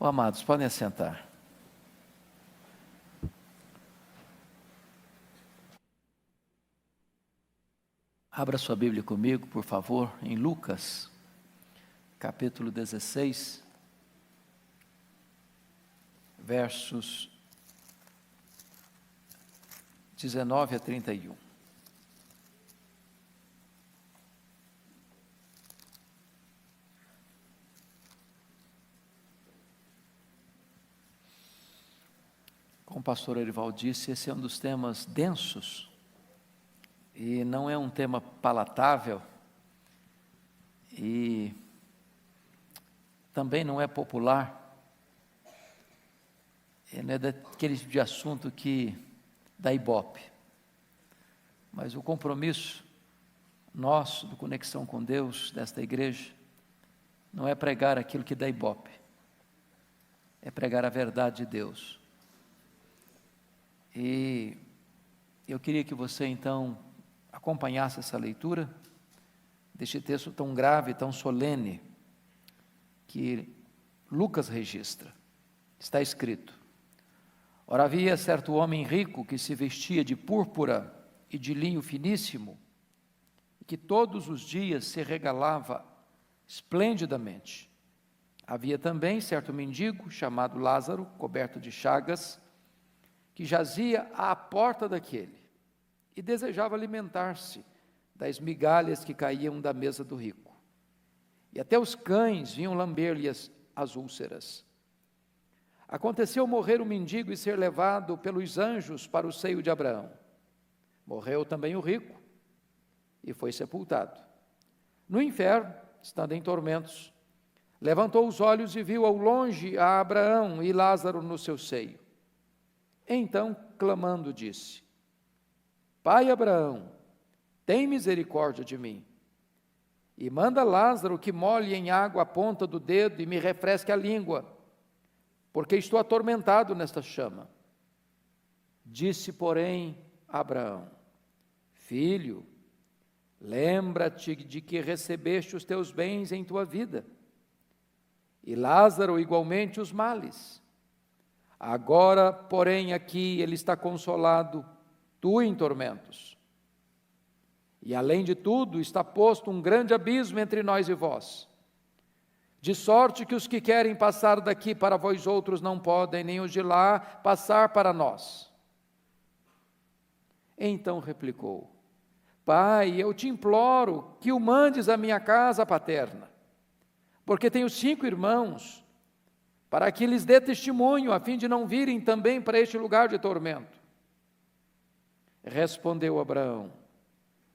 Oh, amados, podem assentar. Abra sua Bíblia comigo, por favor, em Lucas, capítulo 16, versos 19 a 31. Como o pastor Erival disse, esse é um dos temas densos, e não é um tema palatável, e também não é popular, não é daquele tipo de assunto que dá ibope, mas o compromisso nosso, do Conexão com Deus, desta igreja, não é pregar aquilo que dá ibope, é pregar a verdade de Deus. E eu queria que você então acompanhasse essa leitura deste texto tão grave, tão solene, que Lucas registra. Está escrito: ora, havia certo homem rico que se vestia de púrpura e de linho finíssimo, e que todos os dias se regalava esplendidamente. Havia também certo mendigo chamado Lázaro, coberto de chagas, que jazia à porta daquele, e desejava alimentar-se das migalhas que caíam da mesa do rico. E até os cães vinham lamber-lhe as úlceras. Aconteceu morrer o mendigo e ser levado pelos anjos para o seio de Abraão. Morreu também o rico e foi sepultado. No inferno, estando em tormentos, levantou os olhos e viu ao longe a Abraão e Lázaro no seu seio. Então, clamando, disse: Pai Abraão, tem misericórdia de mim, e manda Lázaro que molhe em água a ponta do dedo e me refresque a língua, porque estou atormentado nesta chama. Disse, porém, Abraão: Filho, lembra-te de que recebeste os teus bens em tua vida, e Lázaro igualmente os males. Agora, porém, aqui ele está consolado, tu em tormentos. E além de tudo, está posto um grande abismo entre nós e vós, de sorte que os que querem passar daqui para vós outros não podem, nem os de lá passar para nós. Então replicou: Pai, eu te imploro que o mandes à minha casa paterna, porque tenho 5 irmãos, para que lhes dê testemunho, a fim de não virem também para este lugar de tormento. Respondeu Abraão: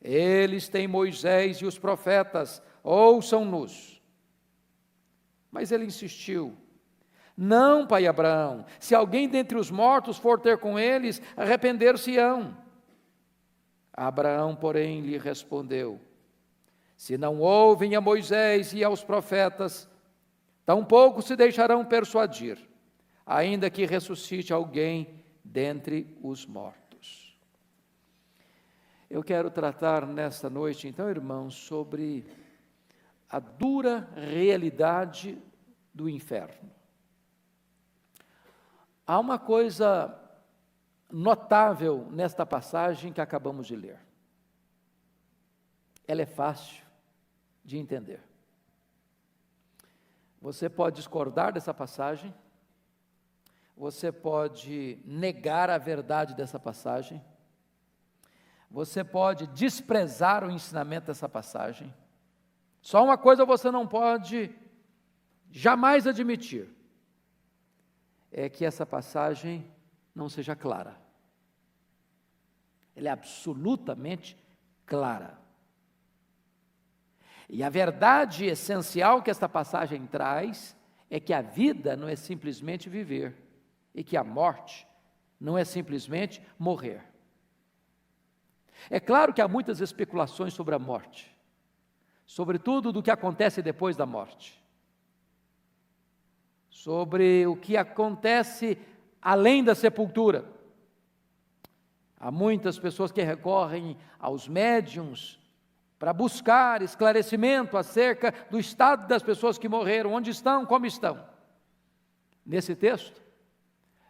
Eles têm Moisés e os profetas, ouçam-nos. Mas ele insistiu: Não, pai Abraão, se alguém dentre os mortos for ter com eles, arrepender-se-ão. Abraão, porém, lhe respondeu: Se não ouvem a Moisés e aos profetas, tampouco se deixarão persuadir, ainda que ressuscite alguém dentre os mortos. Eu quero tratar nesta noite, então, irmãos, sobre a dura realidade do inferno. Há uma coisa notável nesta passagem que acabamos de ler. Ela é fácil de entender. Você pode discordar dessa passagem, você pode negar a verdade dessa passagem, você pode desprezar o ensinamento dessa passagem. Só uma coisa você não pode jamais admitir, é que essa passagem não seja clara. Ela é absolutamente clara. E a verdade essencial que esta passagem traz é que a vida não é simplesmente viver, e que a morte não é simplesmente morrer. É claro que há muitas especulações sobre a morte, sobretudo do que acontece depois da morte, sobre o que acontece além da sepultura. Há muitas pessoas que recorrem aos médiuns para buscar esclarecimento acerca do estado das pessoas que morreram, onde estão, como estão. Nesse texto,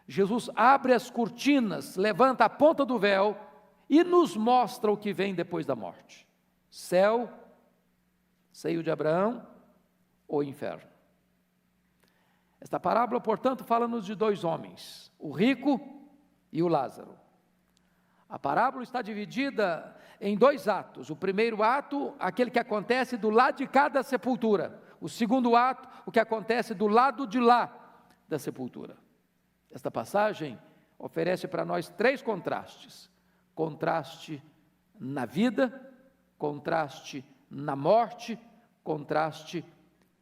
Jesus abre as cortinas, levanta a ponta do véu e nos mostra o que vem depois da morte: céu, seio de Abraão ou inferno. Esta parábola, portanto, fala-nos de dois homens, o rico e o Lázaro. A parábola está dividida em dois atos. O primeiro ato, aquele que acontece do lado de cá da sepultura. O segundo ato, o que acontece do lado de lá da sepultura. Esta passagem oferece para nós três contrastes: contraste na vida, contraste na morte, contraste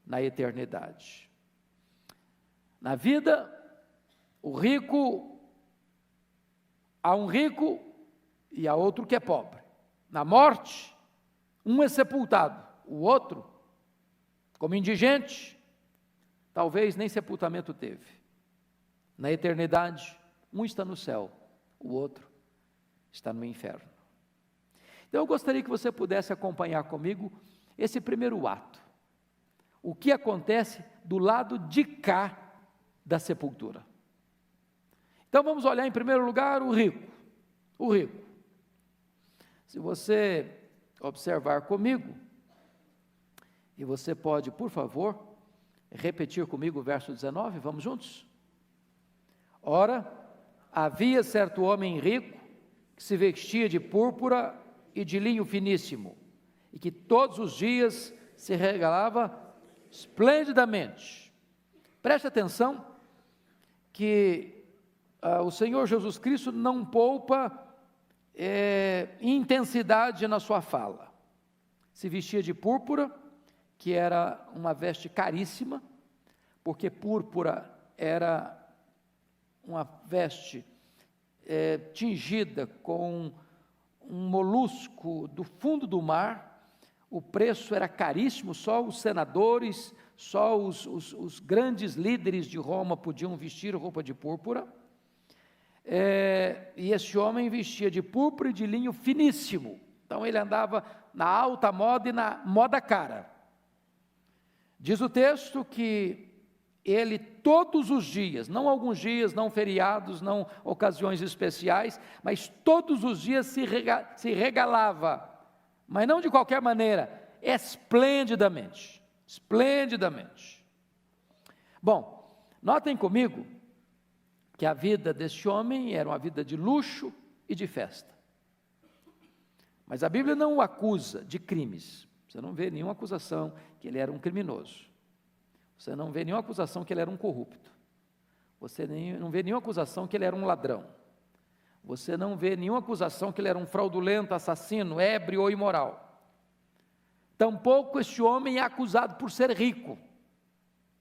na eternidade. Na vida, há um rico e há outro que é pobre. Na morte, um é sepultado, o outro, como indigente, talvez nem sepultamento teve. Na eternidade, um está no céu, o outro está no inferno. Então eu gostaria que você pudesse acompanhar comigo esse primeiro ato. O que acontece do lado de cá da sepultura. Então vamos olhar em primeiro lugar o rico. O rico. Se você observar comigo, e você pode, por favor, repetir comigo o verso 19, vamos juntos? Ora, havia certo homem rico, que se vestia de púrpura e de linho finíssimo, e que todos os dias se regalava esplendidamente. Preste atenção que o Senhor Jesus Cristo não poupa intensidade na sua fala. Se vestia de púrpura, que era uma veste caríssima, porque púrpura era uma veste tingida com um molusco do fundo do mar. O preço era caríssimo, só os senadores, só os grandes líderes de Roma podiam vestir roupa de púrpura. E esse homem vestia de púrpura e de linho finíssimo. Então ele andava na alta moda e na moda cara. Diz o texto que ele todos os dias, não alguns dias, não feriados, não ocasiões especiais, mas todos os dias se regalava, mas não de qualquer maneira, esplendidamente, esplendidamente. Bom, notem comigo que a vida deste homem era uma vida de luxo e de festa. Mas a Bíblia não o acusa de crimes. Você não vê nenhuma acusação que ele era um criminoso. Você não vê nenhuma acusação que ele era um corrupto. Você não vê nenhuma acusação que ele era um ladrão. Você não vê nenhuma acusação que ele era um fraudulento, assassino, ébrio ou imoral. Tampouco este homem é acusado por ser rico.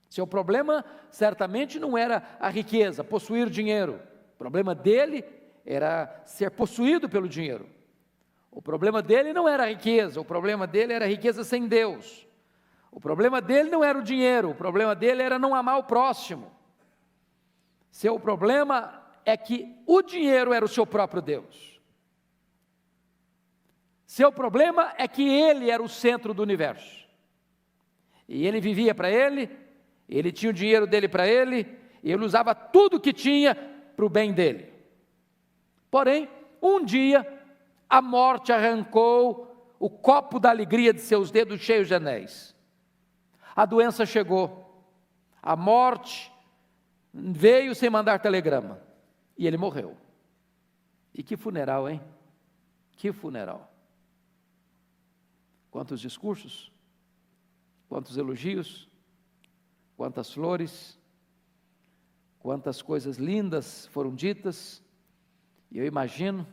Seu problema certamente não era a riqueza, possuir dinheiro. O problema dele era ser possuído pelo dinheiro. O problema dele não era a riqueza, o problema dele era a riqueza sem Deus. O problema dele não era o dinheiro, o problema dele era não amar o próximo. Seu problema é que o dinheiro era o seu próprio Deus. Seu problema é que ele era o centro do universo. E ele vivia para ele, ele tinha o dinheiro dele para ele, e ele usava tudo que tinha para o bem dele. Porém, um dia, a morte arrancou o copo da alegria de seus dedos cheios de anéis. A doença chegou, a morte veio sem mandar telegrama, e ele morreu. E que funeral, hein? Que funeral. Quantos discursos, quantos elogios, quantas flores, quantas coisas lindas foram ditas, e eu imagino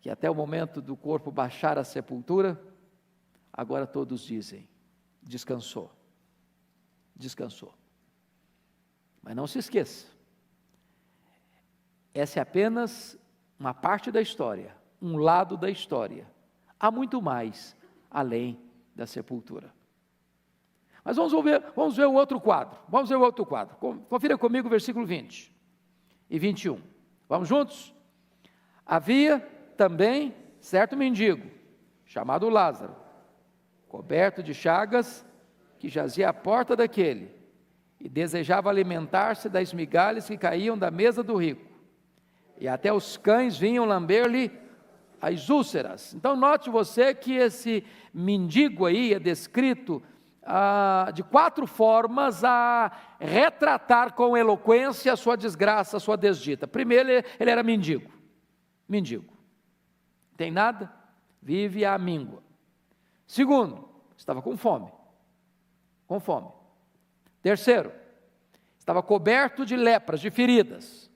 que até o momento do corpo baixar à sepultura, agora todos dizem: descansou, descansou. Mas não se esqueça, essa é apenas uma parte da história, um lado da história. Há muito mais além da sepultura. Mas vamos ver o outro quadro. Vamos ver o outro quadro. Confira comigo o versículo 20 e 21. Vamos juntos? Havia também certo mendigo, chamado Lázaro, coberto de chagas, que jazia à porta daquele, e desejava alimentar-se das migalhas que caíam da mesa do rico, e até os cães vinham lamber-lhe as úlceras. Então note você que esse mendigo aí é descrito de 4 formas a retratar com eloquência a sua desgraça, a sua desdita. Primeiro, ele era mendigo, tem nada, vive à míngua. Segundo, estava com fome. Terceiro, estava coberto de lepras, de feridas.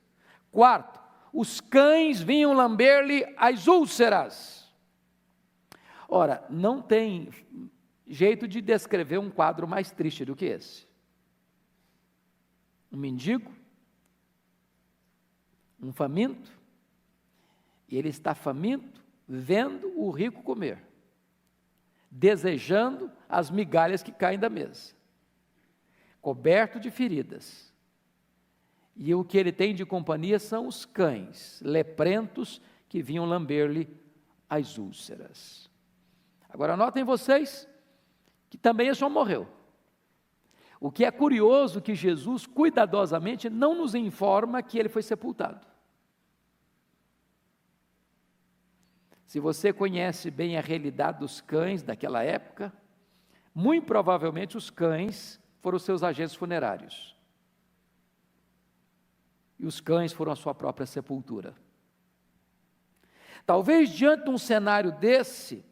Quarto, os cães vinham lamber-lhe as úlceras. Ora, não tem jeito de descrever um quadro mais triste do que esse. Um mendigo, um faminto, e ele está faminto vendo o rico comer, desejando as migalhas que caem da mesa, coberto de feridas, e o que ele tem de companhia são os cães leprentos que vinham lamber-lhe as úlceras. Agora notem vocês que também esse homem morreu. O que é curioso que Jesus cuidadosamente não nos informa que ele foi sepultado. Se você conhece bem a realidade dos cães daquela época, muito provavelmente os cães foram os seus agentes funerários. E os cães foram a sua própria sepultura. Talvez diante de um cenário desse,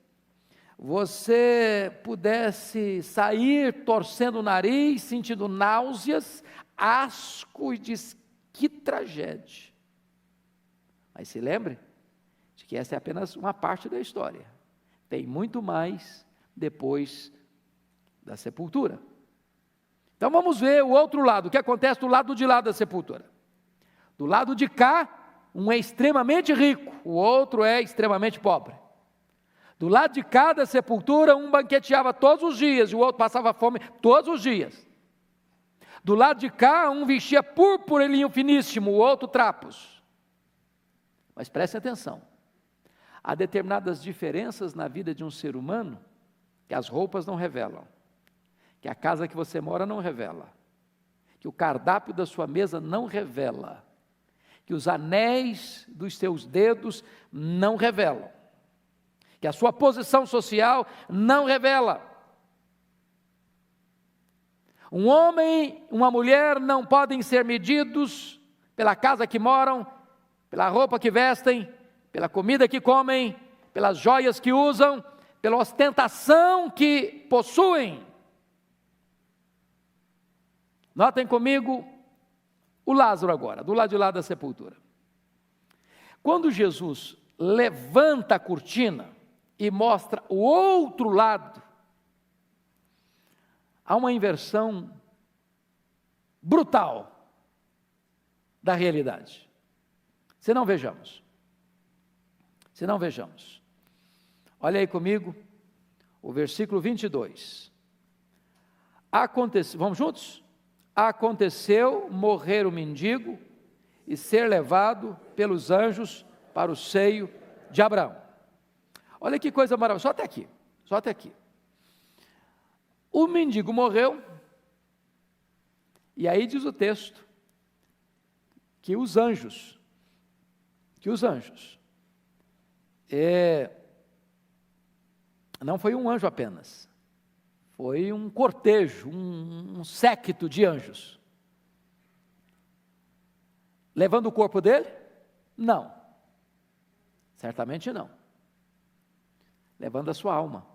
você pudesse sair torcendo o nariz, sentindo náuseas, asco e diz, que tragédia. Mas se lembre de que essa é apenas uma parte da história. Tem muito mais depois da sepultura. Então vamos ver o outro lado, o que acontece do lado de lá da sepultura. Do lado de cá, um é extremamente rico, o outro é extremamente pobre. Do lado de cá da sepultura, um banqueteava todos os dias e o outro passava fome todos os dias. Do lado de cá, um vestia púrpura e linho finíssimo, o outro trapos. Mas preste atenção, há determinadas diferenças na vida de um ser humano que as roupas não revelam, que a casa que você mora não revela, que o cardápio da sua mesa não revela, que os anéis dos seus dedos não revelam, que a sua posição social não revela. Um homem, uma mulher não podem ser medidos pela casa que moram, pela roupa que vestem, pela comida que comem, pelas joias que usam, pela ostentação que possuem. Notem comigo o Lázaro agora, do lado de lá da sepultura. Quando Jesus levanta a cortina e mostra o outro lado, há uma inversão brutal da realidade. Se não vejamos. Olha aí comigo, o versículo 22. Vamos juntos? Aconteceu morrer o mendigo e ser levado pelos anjos para o seio de Abraão. Olha que coisa maravilhosa, só até aqui. O mendigo morreu, e aí diz o texto, que os anjos, não foi um anjo apenas, foi um cortejo, um séquito de anjos. Levando o corpo dele? Não, certamente não. Levando a sua alma.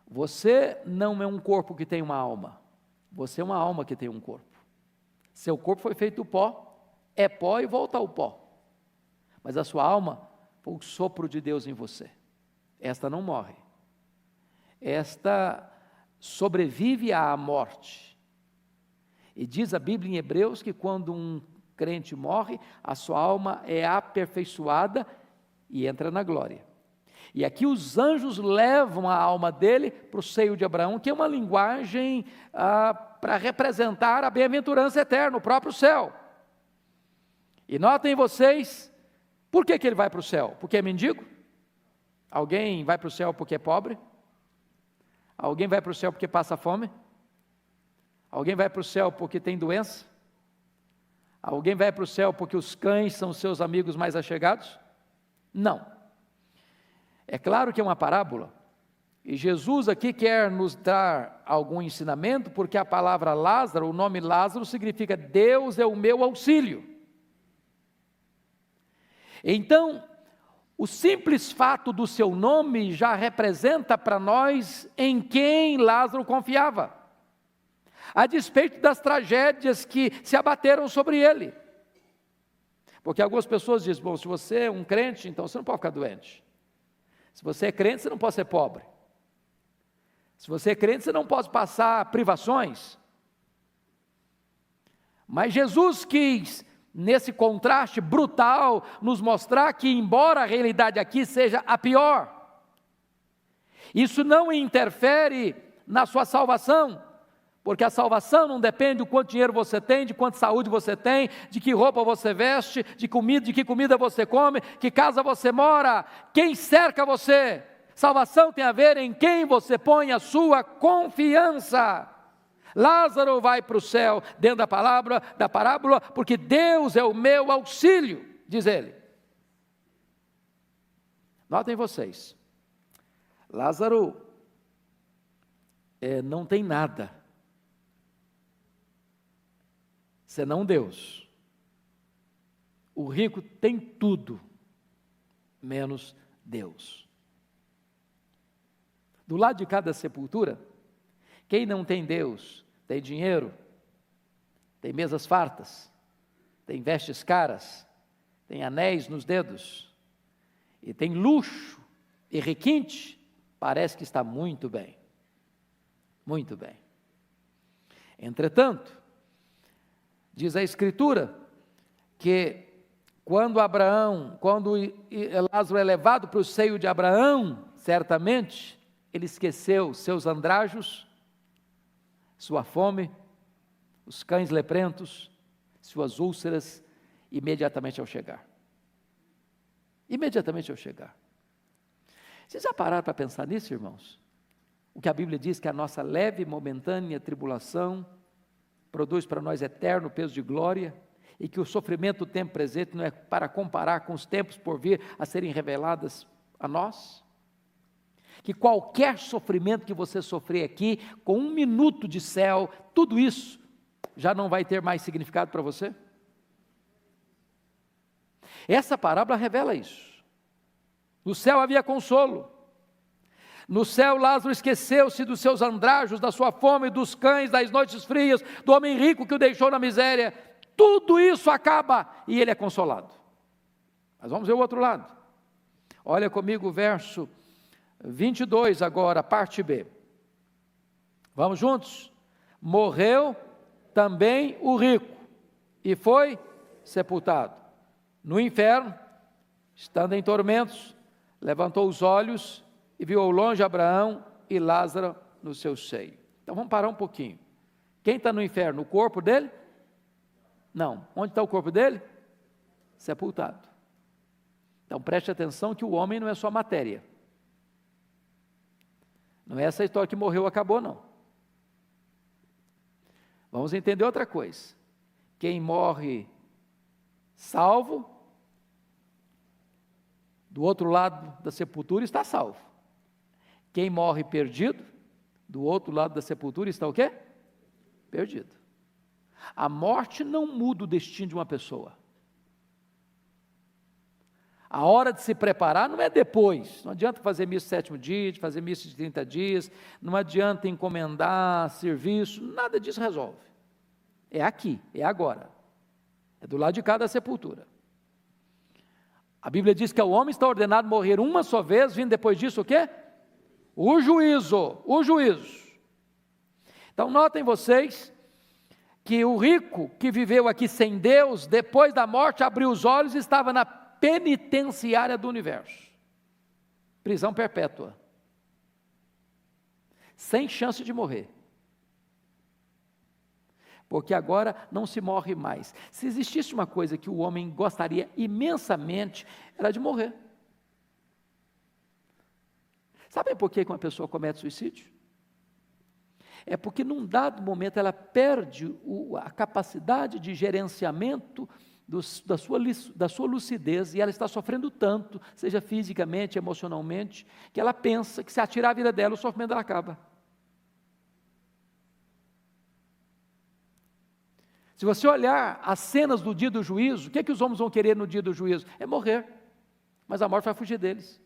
Você não é um corpo que tem uma alma, você é uma alma que tem um corpo. Seu corpo foi feito do pó, é pó e volta ao pó. Mas a sua alma foi o sopro de Deus em você. Esta não morre. Esta sobrevive à morte. E diz a Bíblia em Hebreus que quando um crente morre, a sua alma é aperfeiçoada e entra na glória. E aqui os anjos levam a alma dele para o seio de Abraão, que é uma linguagem para representar a bem-aventurança eterna, o próprio céu. E notem vocês, por que ele vai para o céu? Porque é mendigo? Alguém vai para o céu porque é pobre? Alguém vai para o céu porque passa fome? Alguém vai para o céu porque tem doença? Alguém vai para o céu porque os cães são seus amigos mais achegados? Não. É claro que é uma parábola, e Jesus aqui quer nos dar algum ensinamento, porque a palavra Lázaro, o nome Lázaro significa Deus é o meu auxílio. Então, o simples fato do seu nome já representa para nós em quem Lázaro confiava, a despeito das tragédias que se abateram sobre ele. Porque algumas pessoas dizem, bom, se você é um crente, então você não pode ficar doente. Se você é crente, você não pode ser pobre. Se você é crente, você não pode passar privações. Mas Jesus quis, nesse contraste brutal, nos mostrar que, embora a realidade aqui seja a pior, isso não interfere na sua salvação, porque a salvação não depende do quanto dinheiro você tem, de quanta saúde você tem, de que roupa você veste, de que comida você come, que casa você mora, quem cerca você. Salvação tem a ver em quem você põe a sua confiança. Lázaro vai para o céu, dentro da parábola, porque Deus é o meu auxílio, diz ele. Notem vocês, Lázaro não tem nada, senão Deus. O rico tem tudo, menos Deus. Do lado de cada sepultura, quem não tem Deus, tem dinheiro, tem mesas fartas, tem vestes caras, tem anéis nos dedos, e tem luxo e requinte, parece que está muito bem. Muito bem. Entretanto, diz a Escritura que quando Lázaro é levado para o seio de Abraão, certamente ele esqueceu seus andrajos, sua fome, os cães leprentos, suas úlceras, imediatamente ao chegar. Imediatamente ao chegar. Vocês já pararam para pensar nisso, irmãos? O que a Bíblia diz que a nossa leve e momentânea tribulação produz para nós eterno peso de glória, e que o sofrimento do tempo presente não é para comparar com os tempos por vir a serem reveladas a nós? Que qualquer sofrimento que você sofrer aqui, com 1 minuto de céu, tudo isso já não vai ter mais significado para você? Essa parábola revela isso. No céu havia consolo. No céu Lázaro esqueceu-se dos seus andrajos, da sua fome, dos cães, das noites frias, do homem rico que o deixou na miséria. Tudo isso acaba e ele é consolado. Mas vamos ver o outro lado. Olha comigo o verso 22 agora, parte B. Vamos juntos? Morreu também o rico e foi sepultado. No inferno, estando em tormentos, levantou os olhos e viu ao longe Abraão e Lázaro no seu seio. Então vamos parar um pouquinho. Quem está no inferno? O corpo dele? Não. Onde está o corpo dele? Sepultado. Então preste atenção que o homem não é só matéria. Não é essa história que morreu, acabou, não. Vamos entender outra coisa. Quem morre salvo, do outro lado da sepultura está salvo. Quem morre perdido, do outro lado da sepultura está o quê? Perdido. A morte não muda o destino de uma pessoa. A hora de se preparar não é depois. Não adianta fazer missa 7º dia, de fazer missa de 30 dias, não adianta encomendar serviço, nada disso resolve. É aqui, é agora. É do lado de cada sepultura. A Bíblia diz que o homem está ordenado morrer uma só vez, vindo depois disso o quê? O juízo. Então notem vocês que o rico que viveu aqui sem Deus, depois da morte abriu os olhos e estava na penitenciária do universo, prisão perpétua, sem chance de morrer, porque agora não se morre mais. Se existisse uma coisa que o homem gostaria imensamente, era de morrer. Sabe por que uma pessoa comete suicídio? É porque num dado momento ela perde a capacidade de gerenciamento da sua lucidez, e ela está sofrendo tanto, seja fisicamente, emocionalmente, que ela pensa que se atirar a vida dela, o sofrimento dela acaba. Se você olhar as cenas do dia do juízo, o que é que os homens vão querer no dia do juízo? É morrer, mas a morte vai fugir deles.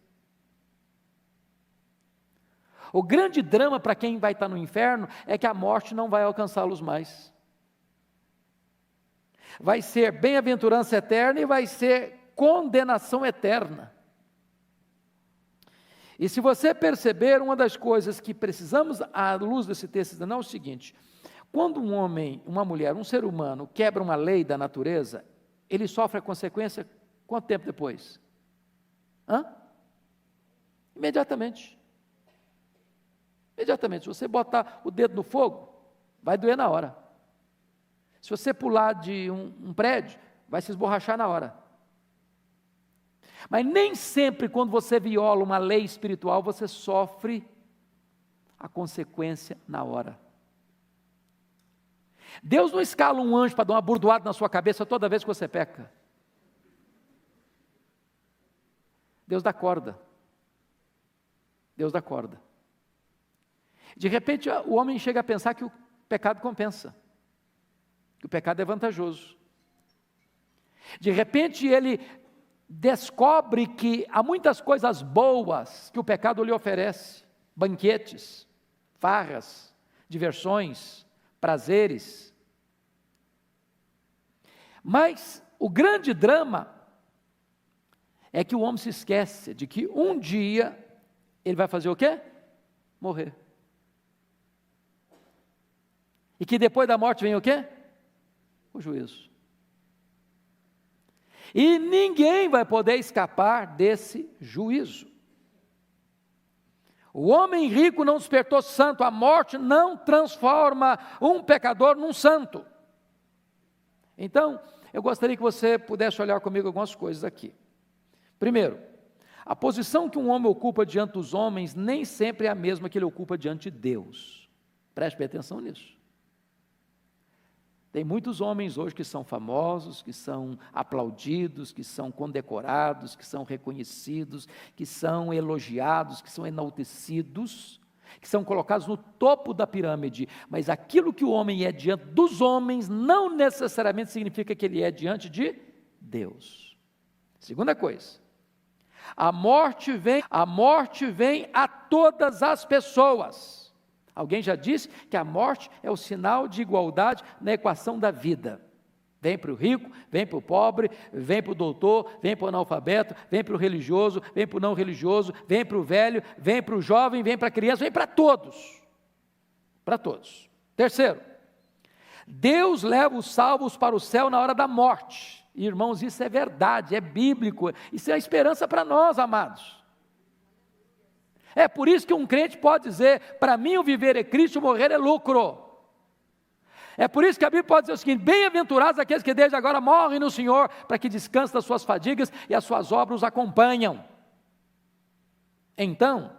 O grande drama para quem vai estar no inferno é que a morte não vai alcançá-los mais. Vai ser bem-aventurança eterna e vai ser condenação eterna. E se você perceber, uma das coisas que precisamos, à luz desse texto, é o seguinte: quando um homem, uma mulher, um ser humano quebra uma lei da natureza, ele sofre a consequência quanto tempo depois? Imediatamente. Imediatamente. Se você botar o dedo no fogo, vai doer na hora. Se você pular de um prédio, vai se esborrachar na hora. Mas nem sempre quando você viola uma lei espiritual, você sofre a consequência na hora. Deus não escala um anjo para dar uma burdoada na sua cabeça toda vez que você peca. Deus dá corda. Deus dá corda. De repente o homem chega a pensar que o pecado compensa, que o pecado é vantajoso. De repente ele descobre que há muitas coisas boas que o pecado lhe oferece: banquetes, farras, diversões, prazeres. Mas o grande drama é que o homem se esquece de que um dia ele vai fazer o quê? Morrer. E que depois da morte vem o quê? O juízo. E ninguém vai poder escapar desse juízo. O homem rico não despertou santo, a morte não transforma um pecador num santo. Então, eu gostaria que você pudesse olhar comigo algumas coisas aqui. Primeiro, a posição que um homem ocupa diante dos homens nem sempre é a mesma que ele ocupa diante de Deus. Preste bem atenção nisso. Tem muitos homens hoje que são famosos, que são aplaudidos, que são condecorados, que são reconhecidos, que são elogiados, que são enaltecidos, que são colocados no topo da pirâmide, mas aquilo que o homem é diante dos homens não necessariamente significa que ele é diante de Deus. Segunda coisa, a morte vem a todas as pessoas. Alguém já disse que a morte é o sinal de igualdade na equação da vida. Vem para o rico, vem para o pobre, vem para o doutor, vem para o analfabeto, vem para o religioso, vem para o não religioso, vem para o velho, vem para o jovem, vem para a criança, vem para todos. Para todos. Terceiro, Deus leva os salvos para o céu na hora da morte. Irmãos, isso é verdade, é bíblico, isso é a esperança para nós, amados. É por isso que um crente pode dizer: para mim o viver é Cristo, o morrer é lucro. É por isso que a Bíblia pode dizer o seguinte: bem-aventurados aqueles que desde agora morrem no Senhor, para que descansem das suas fadigas e as suas obras os acompanham. Então,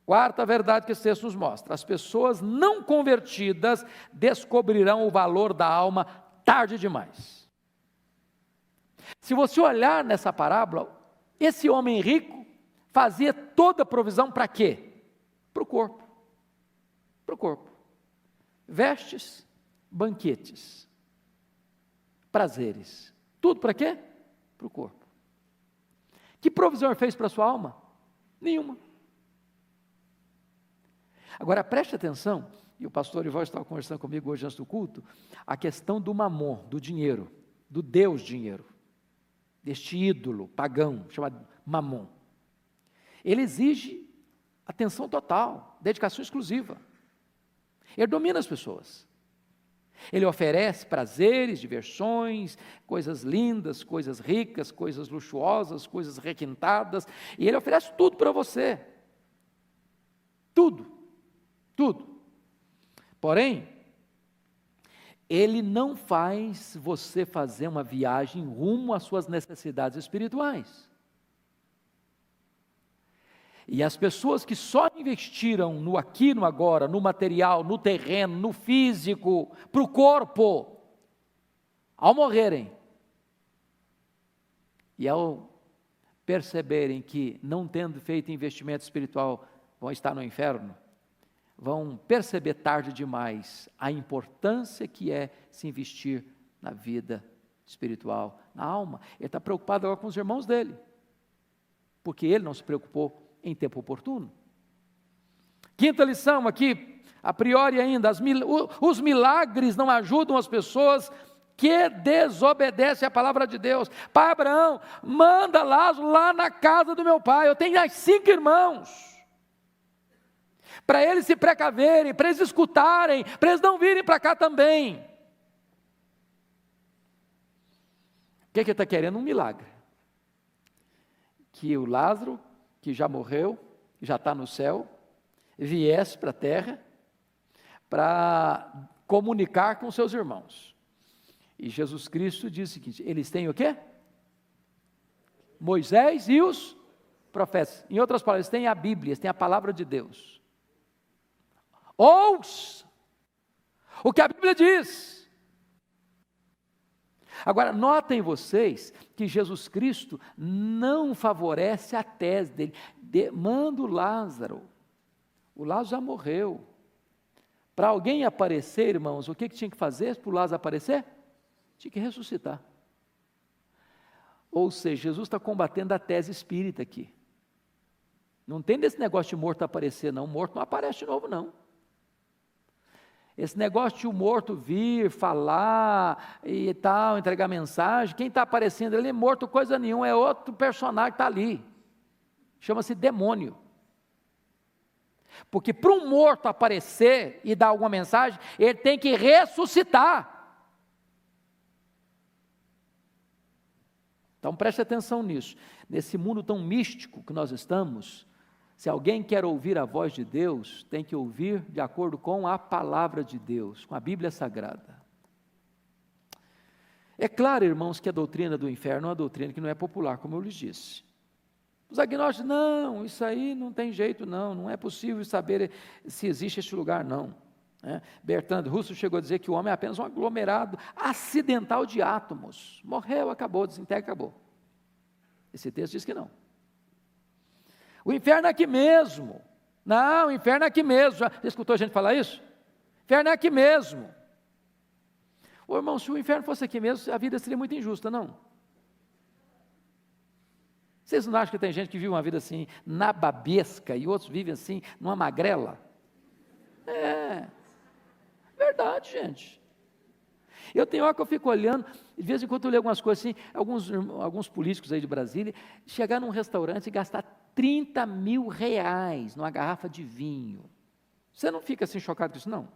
quarta verdade que esse texto nos mostra: as pessoas não convertidas descobrirão o valor da alma tarde demais. Se você olhar nessa parábola, esse homem rico fazia toda a provisão para quê? Para o corpo. Para o corpo. Vestes, banquetes, prazeres. Tudo para quê? Para o corpo. Que provisão ele fez para a sua alma? Nenhuma. Agora preste atenção, e o pastor Ivan estava conversando comigo hoje antes do culto, a questão do mamon, do dinheiro, do Deus dinheiro, deste ídolo pagão chamado mamon. Ele exige atenção total, dedicação exclusiva. Ele domina as pessoas. Ele oferece prazeres, diversões, coisas lindas, coisas ricas, coisas luxuosas, coisas requintadas, e ele oferece tudo para você. Tudo. Tudo. Porém, ele não faz você fazer uma viagem rumo às suas necessidades espirituais. E as pessoas que só investiram no aqui, no agora, no material, no terreno, no físico, para o corpo, ao morrerem, e ao perceberem que, não tendo feito investimento espiritual, vão estar no inferno, vão perceber tarde demais a importância que é se investir na vida espiritual, na alma. Ele está preocupado agora com os irmãos dele, porque ele não se preocupou em tempo oportuno. Quinta lição aqui, a priori ainda, os milagres não ajudam as pessoas que desobedecem à palavra de Deus. Pai Abraão, manda Lázaro lá na casa do meu pai, eu tenho 5 irmãos, para eles se precaverem, para eles escutarem, para eles não virem para cá também. O que ele está querendo? Um milagre. Que o Lázaro, que já morreu, já está no céu, viesse para a terra, para comunicar com seus irmãos. E Jesus Cristo diz o seguinte, eles têm o quê? Moisés e os profetas. Em outras palavras, eles têm a Bíblia, eles têm a palavra de Deus. Ouça o que a Bíblia diz. Agora, notem vocês que Jesus Cristo não favorece a tese dele. Manda o Lázaro já morreu. Para alguém aparecer, irmãos, o que tinha que fazer para o Lázaro aparecer? Tinha que ressuscitar. Ou seja, Jesus está combatendo a tese espírita aqui. Não tem desse negócio de morto aparecer, não. Morto não aparece de novo, não. Esse negócio de o morto vir, falar e tal, entregar mensagem, quem está aparecendo ali é morto coisa nenhuma, é outro personagem que está ali. Chama-se demônio. Porque para um morto aparecer e dar alguma mensagem, ele tem que ressuscitar. Então preste atenção nisso. Nesse mundo tão místico que nós estamos, se alguém quer ouvir a voz de Deus, tem que ouvir de acordo com a palavra de Deus, com a Bíblia Sagrada. É claro, irmãos, que a doutrina do inferno é uma doutrina que não é popular, como eu lhes disse. Os agnósticos, não, isso aí não tem jeito não é possível saber se existe esse lugar não. Bertrand Russell chegou a dizer que o homem é apenas um aglomerado acidental de átomos. Morreu, acabou, desintegra, acabou. Esse texto diz que não. O inferno é aqui mesmo. Não, o inferno é aqui mesmo. Já escutou a gente falar isso? O inferno é aqui mesmo. Ô irmão, se o inferno fosse aqui mesmo, a vida seria muito injusta, não? Vocês não acham que tem gente que vive uma vida assim, nababesca, e outros vivem assim, numa magrela? É verdade, gente. Eu tenho hora que eu fico olhando, de vez em quando eu leio algumas coisas assim, alguns políticos aí de Brasília, chegar num restaurante e gastar 30 mil reais numa garrafa de vinho. Você não fica assim chocado com isso, não?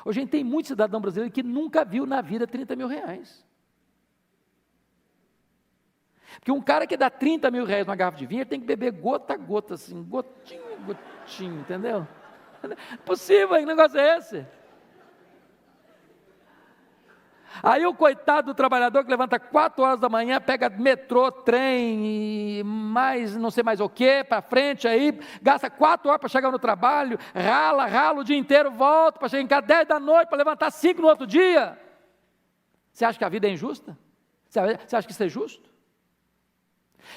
Hoje a gente tem muito cidadão brasileiro que nunca viu na vida 30 mil reais. Porque um cara que dá 30 mil reais numa garrafa de vinho, ele tem que beber gota a gota, assim, gotinho, entendeu? Não é possível, que negócio é esse? Aí o coitado do trabalhador que levanta 4 horas da manhã, pega metrô, trem, e mais não sei mais o que, para frente aí, gasta 4 horas para chegar no trabalho, rala o dia inteiro, volta para chegar em casa 10 da noite, para levantar 5 no outro dia. Você acha que a vida é injusta? Você acha que isso é justo?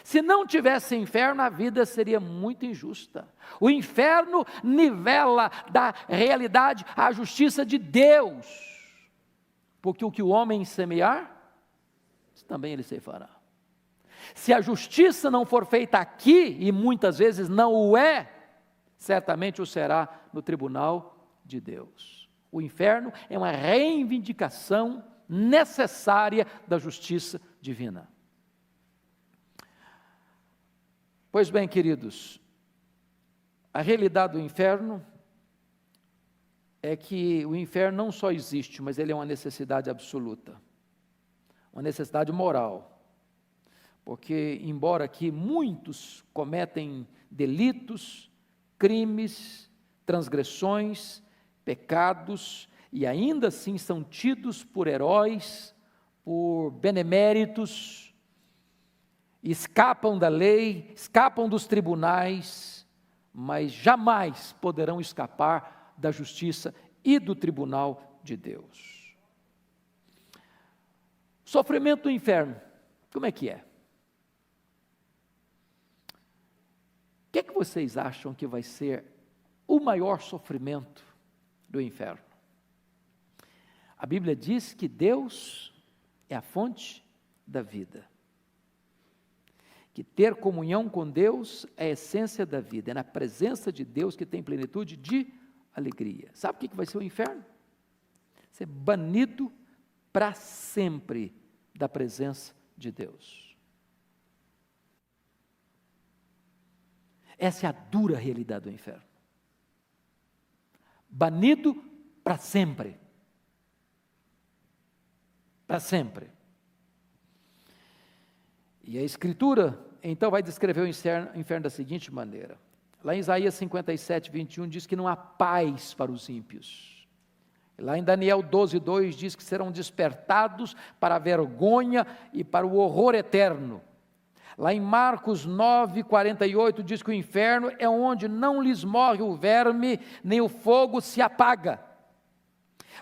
Se não tivesse inferno, a vida seria muito injusta. O inferno nivela da realidade a justiça de Deus. Porque o que o homem semear, também ele ceifará. Se a justiça não for feita aqui, e muitas vezes não o é, certamente o será no tribunal de Deus. O inferno é uma reivindicação necessária da justiça divina. Pois bem, queridos, a realidade do inferno é que o inferno não só existe, mas ele é uma necessidade absoluta, uma necessidade moral, porque embora aqui muitos cometem delitos, crimes, transgressões, pecados, e ainda assim são tidos por heróis, por beneméritos, escapam da lei, escapam dos tribunais, mas jamais poderão escapar da justiça e do tribunal de Deus. Sofrimento do inferno, como é que é? O que é que vocês acham que vai ser o maior sofrimento do inferno? A Bíblia diz que Deus é a fonte da vida. Que ter comunhão com Deus é a essência da vida. É na presença de Deus que tem plenitude de alegria. Sabe o que vai ser o inferno? Ser banido para sempre da presença de Deus. Essa é a dura realidade do inferno. Banido para sempre. Para sempre. E a Escritura, então, vai descrever o inferno da seguinte maneira. Lá em Isaías 57, 21, diz que não há paz para os ímpios. Lá em Daniel 12, 2, diz que serão despertados para a vergonha e para o horror eterno. Lá em Marcos 9, 48, diz que o inferno é onde não lhes morre o verme, nem o fogo se apaga.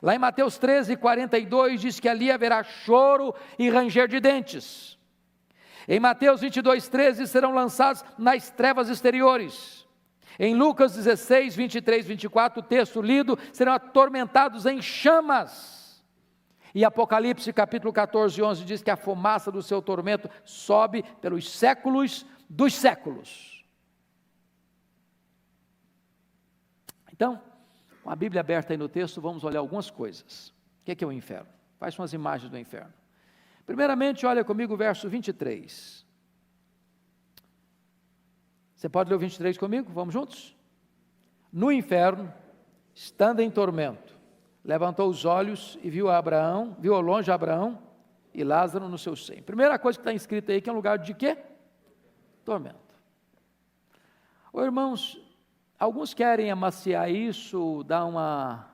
Lá em Mateus 13, 42, diz que ali haverá choro e ranger de dentes. Em Mateus 22, 13, serão lançados nas trevas exteriores. Em Lucas 16, 23, 24, o texto lido, serão atormentados em chamas. E Apocalipse capítulo 14, 11 diz que a fumaça do seu tormento sobe pelos séculos dos séculos. Então, com a Bíblia aberta aí no texto, vamos olhar algumas coisas. O que é o inferno? Quais são as imagens do inferno? Primeiramente, olha comigo o verso 23. Você pode ler o 23 comigo? Vamos juntos? No inferno, estando em tormento, levantou os olhos e viu ao longe Abraão e Lázaro no seu seio. Primeira coisa que está escrita aí, que é um lugar de quê? Tormento. Ô, irmãos, alguns querem amaciar isso, dar uma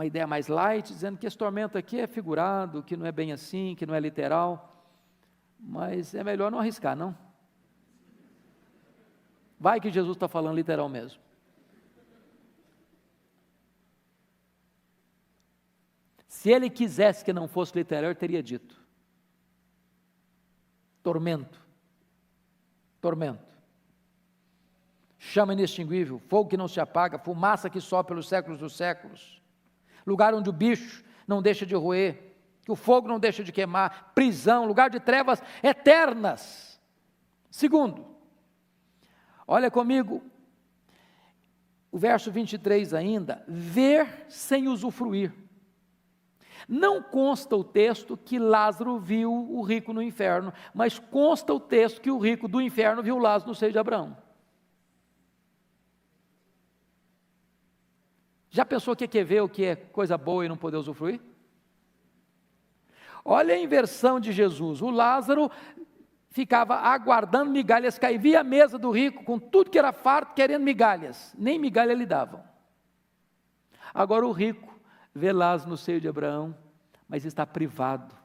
ideia mais light, dizendo que esse tormento aqui é figurado, que não é bem assim, que não é literal, mas é melhor não arriscar, não? Vai que Jesus está falando literal mesmo. Se ele quisesse que não fosse literal, ele teria dito. Tormento. Tormento. Chama inextinguível, fogo que não se apaga, fumaça que sobe pelos séculos dos séculos. Lugar onde o bicho não deixa de roer, que o fogo não deixa de queimar, prisão, lugar de trevas eternas. Segundo, olha comigo, o verso 23 ainda, ver sem usufruir. Não consta o texto que Lázaro viu o rico no inferno, mas consta o texto que o rico do inferno viu Lázaro no seio de Abraão. Já pensou o que é ver o que é coisa boa e não poder usufruir? Olha a inversão de Jesus. O Lázaro ficava aguardando migalhas cair, via a mesa do rico com tudo que era farto, querendo migalhas. Nem migalha lhe davam. Agora o rico vê Lázaro no seio de Abraão, mas está privado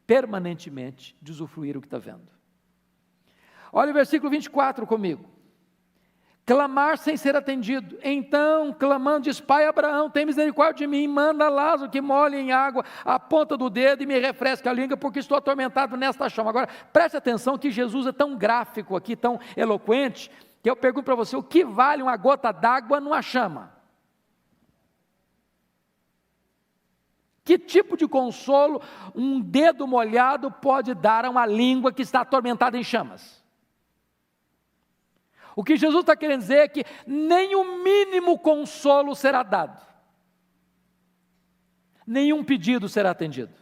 permanentemente de usufruir o que está vendo. Olha o versículo 24 comigo. Clamar sem ser atendido. Então, clamando, diz: Pai Abraão, tem misericórdia de mim, manda Lázaro que molhe em água a ponta do dedo e me refresque a língua, porque estou atormentado nesta chama. Agora, preste atenção que Jesus é tão gráfico aqui, tão eloquente, que eu pergunto para você, o que vale uma gota d'água numa chama? Que tipo de consolo um dedo molhado pode dar a uma língua que está atormentada em chamas? O que Jesus está querendo dizer é que nem o mínimo consolo será dado. Nenhum pedido será atendido.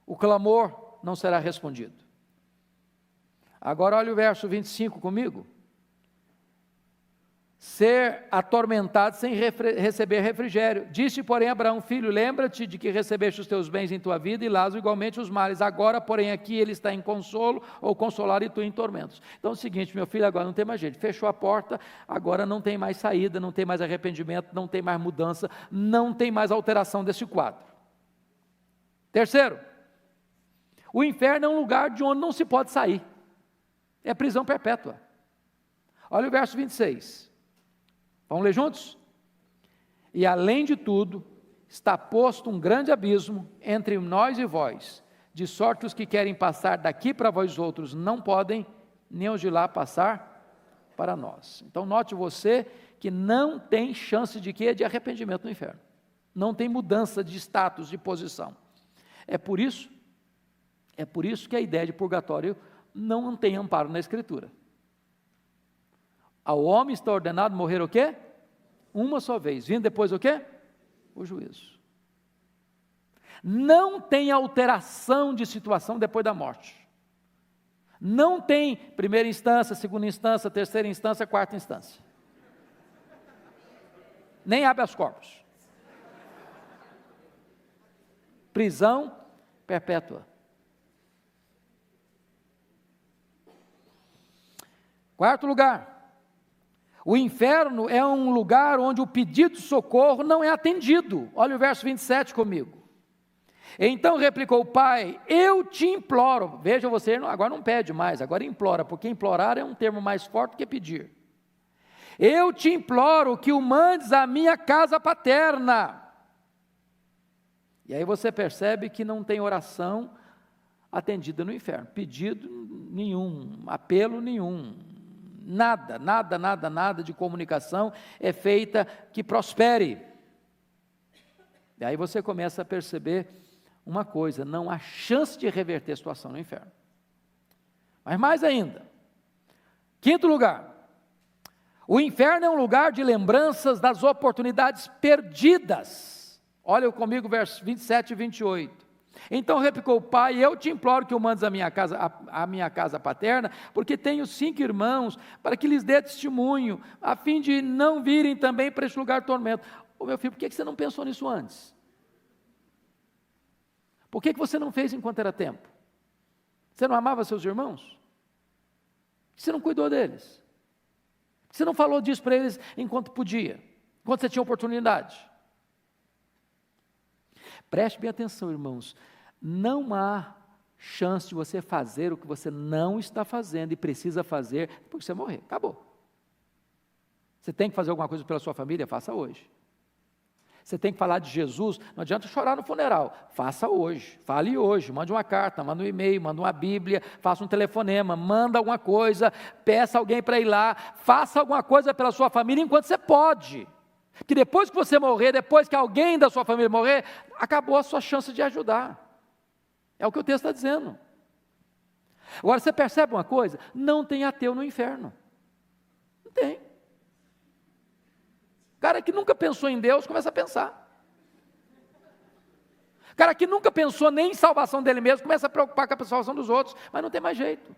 O clamor não será respondido. Agora olha o verso 25 comigo. Ser atormentado sem receber refrigério. Disse, porém, Abraão: filho, lembra-te de que recebeste os teus bens em tua vida, e Lázaro igualmente os males. Agora, porém, aqui ele está em consolo, ou consolar, e tu em tormentos. Então é o seguinte, meu filho, agora não tem mais jeito. Fechou a porta, agora não tem mais saída, não tem mais arrependimento, não tem mais mudança, não tem mais alteração desse quadro. Terceiro, O inferno é um lugar de onde não se pode sair. É prisão perpétua. Olha o verso 26. Vamos ler juntos? E além de tudo, está posto um grande abismo entre nós e vós, de sorte que os que querem passar daqui para vós outros não podem, nem os de lá passar para nós. Então note você que não tem chance de quê? De arrependimento no inferno. Não tem mudança de status, de posição. É por isso que a ideia de purgatório não tem amparo na Escritura. Ao homem está ordenado morrer o quê? Uma só vez, vindo depois o quê? O juízo. Não tem alteração de situação depois da morte. Não tem primeira instância, segunda instância, terceira instância, quarta instância. Nem habeas corpus. Prisão perpétua. Quarto lugar. O inferno é um lugar onde o pedido de socorro não é atendido. Olha o verso 27 comigo. Então replicou o pai, eu te imploro. Veja, você agora não pede mais, agora implora, porque implorar é um termo mais forte que pedir. Eu te imploro que o mandes à minha casa paterna. E aí você percebe que não tem oração atendida no inferno. Pedido nenhum, apelo nenhum. Nada de comunicação é feita que prospere. E aí você começa a perceber uma coisa, não há chance de reverter a situação no inferno. Mas mais ainda, quinto lugar, o inferno é um lugar de lembranças das oportunidades perdidas. Olha comigo versos 27 e 28. Então replicou o pai, eu te imploro que o mandes à minha casa paterna, porque tenho 5 irmãos, para que lhes dê testemunho, a fim de não virem também para este lugar de tormento. Ô meu filho, por que você não pensou nisso antes? Por que você não fez enquanto era tempo? Você não amava seus irmãos? Você não cuidou deles? Você não falou disso para eles enquanto podia, enquanto você tinha oportunidade? Preste bem atenção, irmãos, não há chance de você fazer o que você não está fazendo e precisa fazer depois que você morrer, acabou. Você tem que fazer alguma coisa pela sua família? Faça hoje. Você tem que falar de Jesus, não adianta chorar no funeral, faça hoje, fale hoje, mande uma carta, manda um e-mail, manda uma Bíblia, faça um telefonema, manda alguma coisa, peça alguém para ir lá, faça alguma coisa pela sua família enquanto você pode. Que depois que você morrer, depois que alguém da sua família morrer, acabou a sua chance de ajudar. É o que o texto está dizendo. Agora você percebe uma coisa? Não tem ateu no inferno. Não tem. Cara que nunca pensou em Deus, começa a pensar. Cara que nunca pensou nem em salvação dele mesmo, começa a preocupar com a salvação dos outros, mas não tem mais jeito.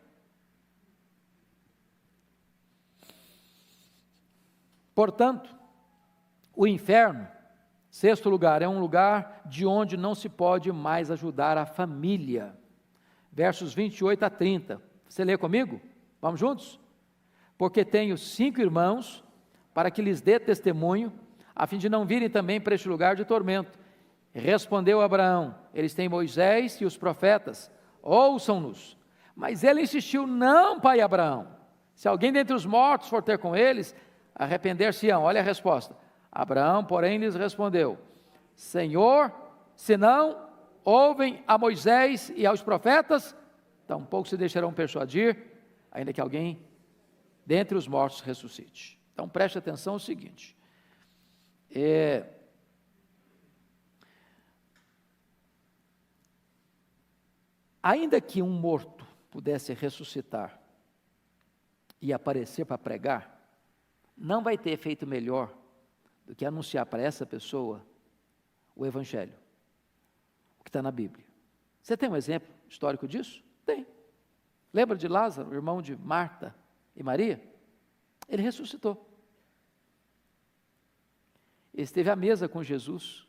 Portanto, o inferno, sexto lugar, é um lugar de onde não se pode mais ajudar a família. Versos 28 a 30. Você lê comigo? Vamos juntos? Porque tenho 5 irmãos, para que lhes dê testemunho, a fim de não virem também para este lugar de tormento. Respondeu Abraão, eles têm Moisés e os profetas, ouçam-nos. Mas ele insistiu, não, pai Abraão, se alguém dentre os mortos for ter com eles, arrepender-se-ão. Olha a resposta. Abraão, porém, lhes respondeu, Senhor, se não ouvem a Moisés e aos profetas, tampouco se deixarão persuadir, ainda que alguém dentre os mortos ressuscite. Então preste atenção ao seguinte, ainda que um morto pudesse ressuscitar e aparecer para pregar, não vai ter efeito melhor do que anunciar para essa pessoa o Evangelho, o que está na Bíblia. Você tem um exemplo histórico disso? Tem. Lembra de Lázaro, irmão de Marta e Maria? Ele ressuscitou. Ele esteve à mesa com Jesus.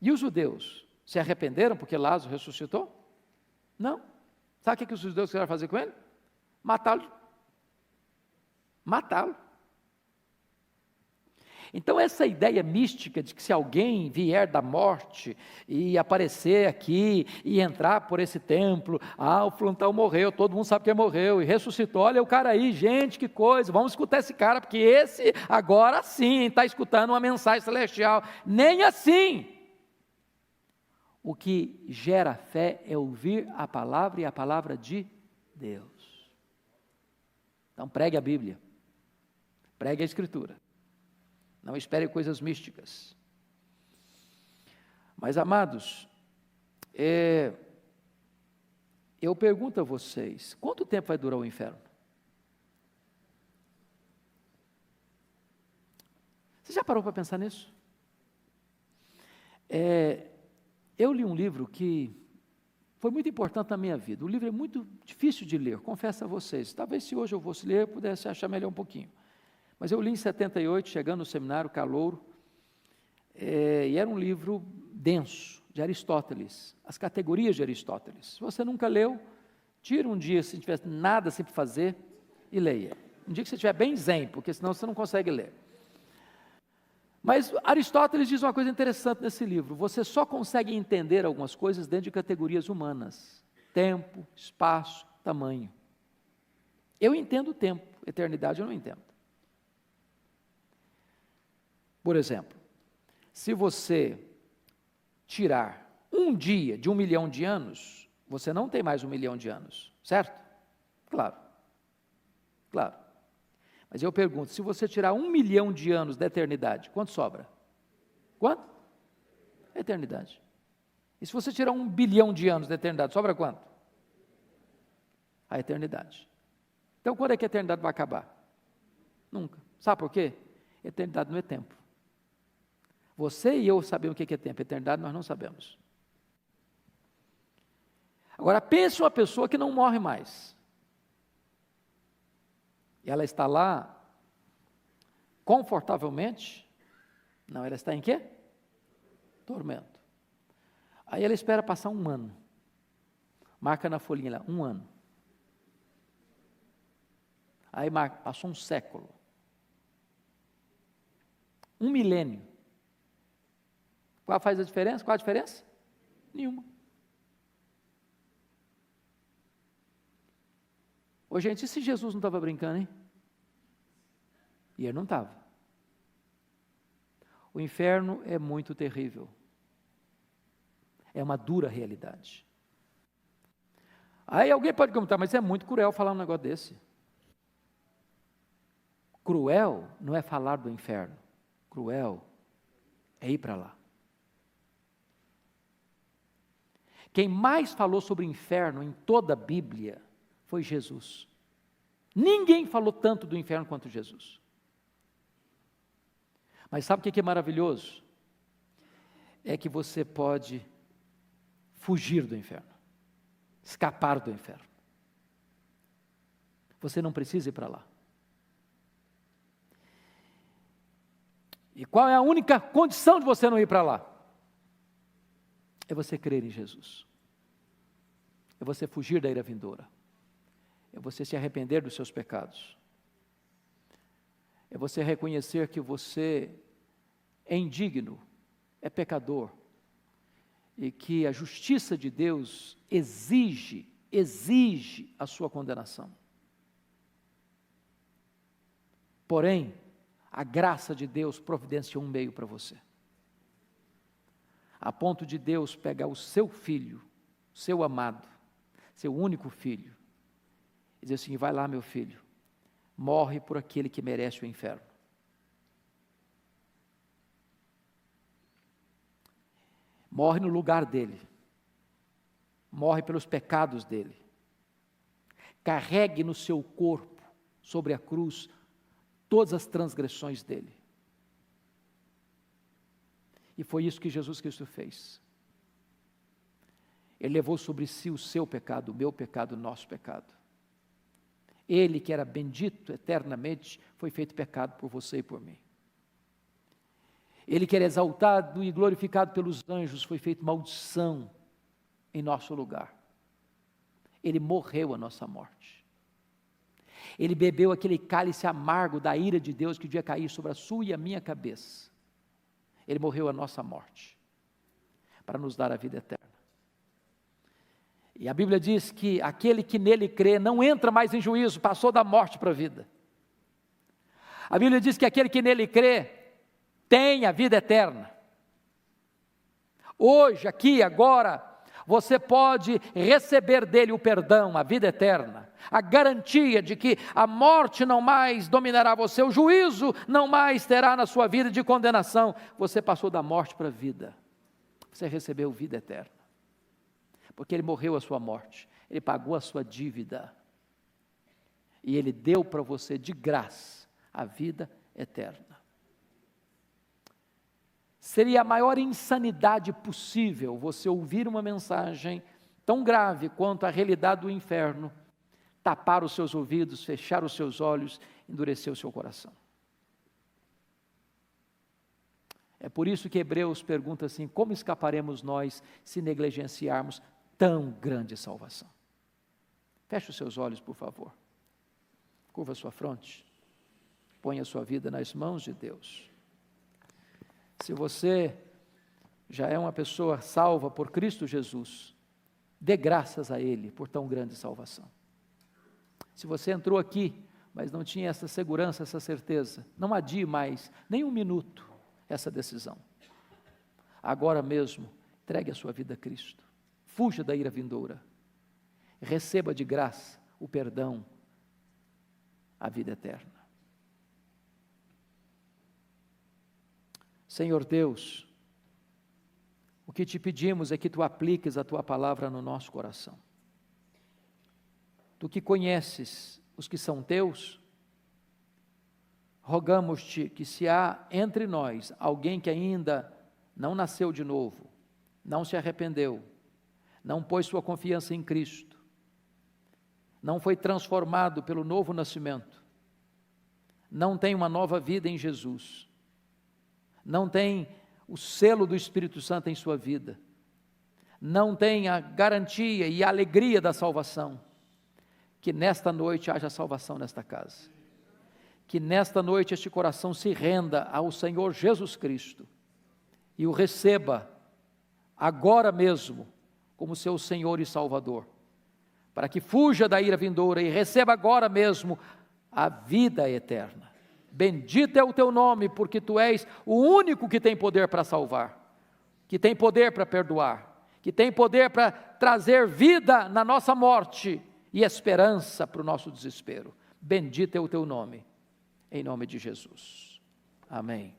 E os judeus se arrependeram porque Lázaro ressuscitou? Não. Sabe o que os judeus quiseram fazer com ele? Matá-lo. Matá-lo. Então essa ideia mística de que se alguém vier da morte e aparecer aqui e entrar por esse templo, o fulano tal morreu, todo mundo sabe que ele morreu e ressuscitou, olha o cara aí, gente, que coisa, vamos escutar esse cara, porque esse agora sim está escutando uma mensagem celestial. Nem assim. O que gera fé é ouvir a palavra e a palavra de Deus. Então pregue a Bíblia, pregue a Escritura. Não espere coisas místicas. Mas, amados, eu pergunto a vocês, quanto tempo vai durar o inferno? Você já parou para pensar nisso? Eu li um livro que foi muito importante na minha vida. O livro é muito difícil de ler, confesso a vocês. Talvez se hoje eu fosse ler, eu pudesse achar melhor um pouquinho. Mas eu li em 78, chegando no seminário, calouro, e era um livro denso, de Aristóteles, as categorias de Aristóteles. Se você nunca leu, tira um dia, se tiver nada assim para fazer, e leia. Um dia que você estiver bem zen, porque senão você não consegue ler. Mas Aristóteles diz uma coisa interessante nesse livro: você só consegue entender algumas coisas dentro de categorias humanas: tempo, espaço, tamanho. Eu entendo o tempo, eternidade eu não entendo. Por exemplo, se você tirar um dia de 1 milhão de anos, você não tem mais 1 milhão de anos, certo? Claro. Mas eu pergunto, se você tirar 1 milhão de anos da eternidade, quanto sobra? Quanto? Eternidade. E se você tirar 1 bilhão de anos da eternidade, sobra quanto? A eternidade. Então, quando é que a eternidade vai acabar? Nunca. Sabe por quê? Eternidade não é tempo. Você e eu sabemos o que é tempo, eternidade nós não sabemos. Agora pense uma pessoa que não morre mais. E ela está lá confortavelmente? Não, ela está em quê? Tormento. Aí ela espera passar 1 ano. Marca na folhinha lá, 1 ano. Aí passou 1 século. 1 milênio. Qual faz a diferença? Qual a diferença? Nenhuma. Ô gente, e se Jesus não estava brincando, hein? E ele não estava. O inferno é muito terrível. É uma dura realidade. Aí alguém pode perguntar, mas é muito cruel falar um negócio desse. Cruel não é falar do inferno. Cruel é ir para lá. Quem mais falou sobre o inferno em toda a Bíblia foi Jesus. Ninguém falou tanto do inferno quanto Jesus. Mas sabe o que é maravilhoso? É que você pode fugir do inferno, escapar do inferno. Você não precisa ir para lá. E qual é a única condição de você não ir para lá? É você crer em Jesus. É você fugir da ira vindoura. É você se arrepender dos seus pecados. É você reconhecer que você é indigno, é pecador, e que a justiça de Deus exige a sua condenação. Porém, a graça de Deus providenciou um meio para você. A ponto de Deus pegar o seu filho, seu amado, seu único filho, e dizer assim: vai lá, meu filho, morre por aquele que merece o inferno. Morre no lugar dele, morre pelos pecados dele, carregue no seu corpo, sobre a cruz, todas as transgressões dele. E foi isso que Jesus Cristo fez. Ele levou sobre si o seu pecado, o meu pecado, o nosso pecado. Ele que era bendito eternamente, foi feito pecado por você e por mim. Ele que era exaltado e glorificado pelos anjos, foi feito maldição em nosso lugar. Ele morreu a nossa morte. Ele bebeu aquele cálice amargo da ira de Deus que devia cair sobre a sua e a minha cabeça. Ele morreu a nossa morte, para nos dar a vida eterna. E a Bíblia diz que aquele que nele crê não entra mais em juízo, passou da morte para a vida. A Bíblia diz que aquele que nele crê tem a vida eterna. Hoje, aqui, agora, você pode receber dele o perdão, a vida eterna, a garantia de que a morte não mais dominará você, o juízo não mais terá na sua vida de condenação. Você passou da morte para a vida, você recebeu vida eterna, porque ele morreu a sua morte, ele pagou a sua dívida, e ele deu para você de graça a vida eterna. Seria a maior insanidade possível você ouvir uma mensagem tão grave quanto a realidade do inferno, tapar os seus ouvidos, fechar os seus olhos, endurecer o seu coração. É por isso que Hebreus pergunta assim: como escaparemos nós se negligenciarmos tão grande salvação? Feche os seus olhos, por favor. Curva a sua fronte. Ponha a sua vida nas mãos de Deus. Se você já é uma pessoa salva por Cristo Jesus, dê graças a Ele por tão grande salvação. Se você entrou aqui, mas não tinha essa segurança, essa certeza, não adie mais, nem um minuto, essa decisão. Agora mesmo, entregue a sua vida a Cristo. Fuja da ira vindoura. Receba de graça o perdão, a vida eterna. Senhor Deus, o que te pedimos é que Tu apliques a Tua palavra no nosso coração. Tu que conheces os que são Teus, rogamos-te que se há entre nós alguém que ainda não nasceu de novo, não se arrependeu, não pôs sua confiança em Cristo, não foi transformado pelo novo nascimento, não tem uma nova vida em Jesus, não tem o selo do Espírito Santo em sua vida, não tem a garantia e a alegria da salvação, que nesta noite haja salvação nesta casa, que nesta noite este coração se renda ao Senhor Jesus Cristo e o receba agora mesmo como seu Senhor e Salvador, para que fuja da ira vindoura e receba agora mesmo a vida eterna. Bendito é o teu nome, porque tu és o único que tem poder para salvar, que tem poder para perdoar, que tem poder para trazer vida na nossa morte e esperança para o nosso desespero. Bendito é o teu nome, em nome de Jesus. Amém.